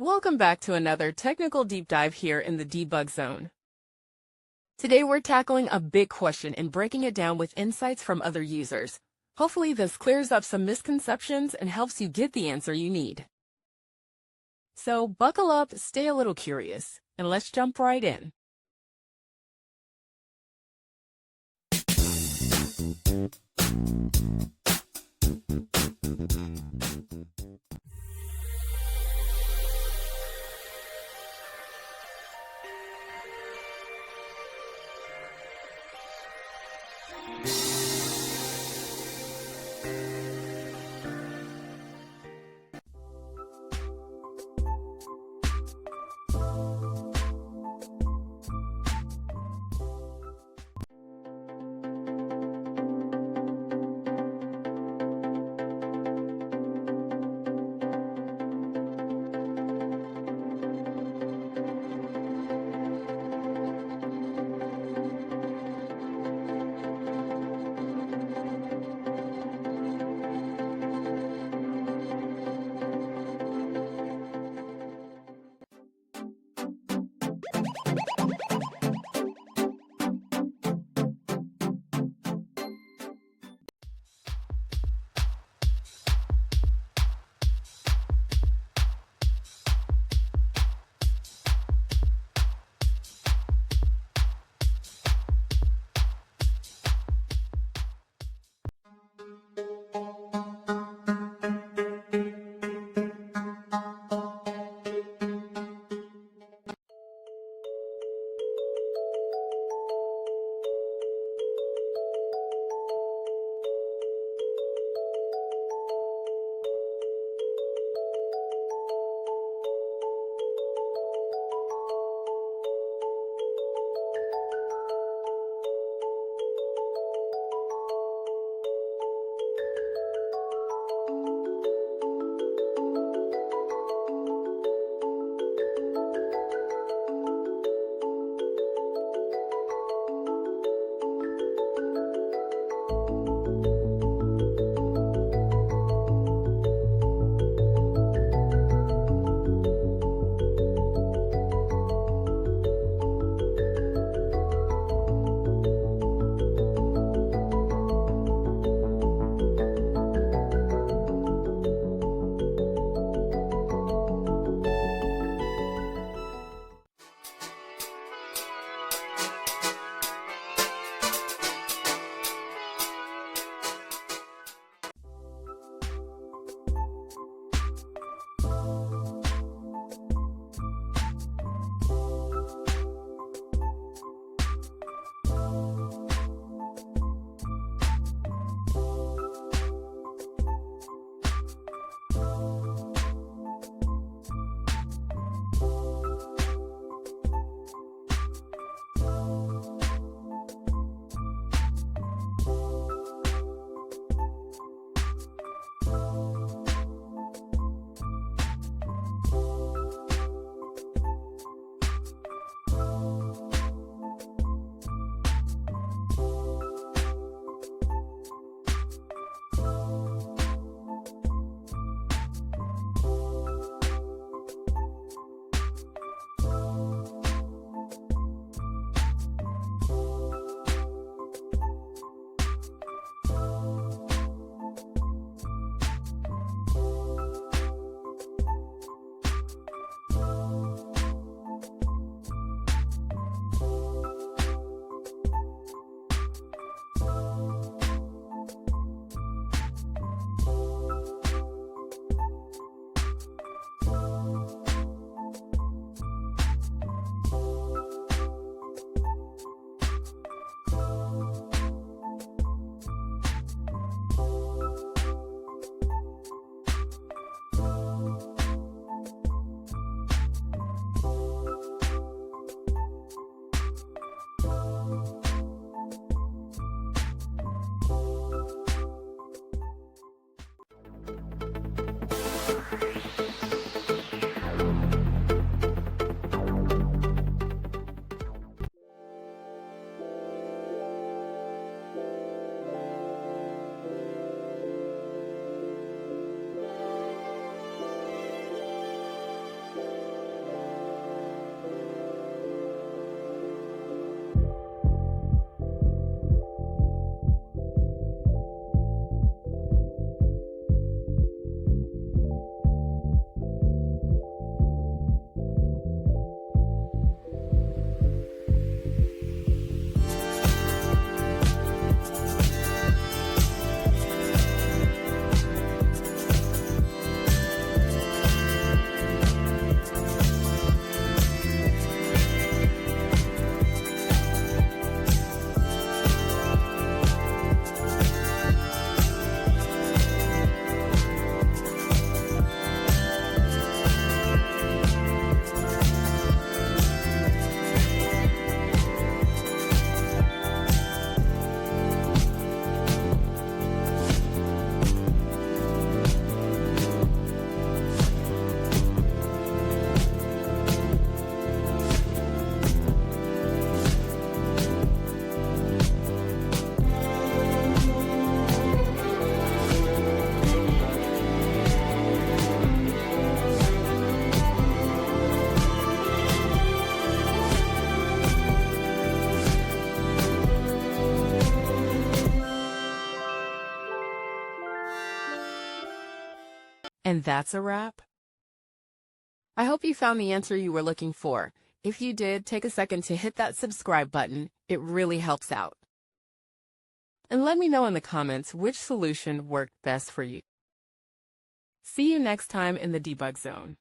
Welcome back to another technical deep dive here in the Debug Zone. Today we're tackling a big question and breaking it down with insights from other users. Hopefully this clears up some misconceptions and helps you get the answer you need. So buckle up, stay a little curious, and let's jump right in. And that's a wrap. I hope you found the answer you were looking for. If you did, take a second to hit that subscribe button. It really helps out. And let me know in the comments which solution worked best for you. See you next time in the debug zone.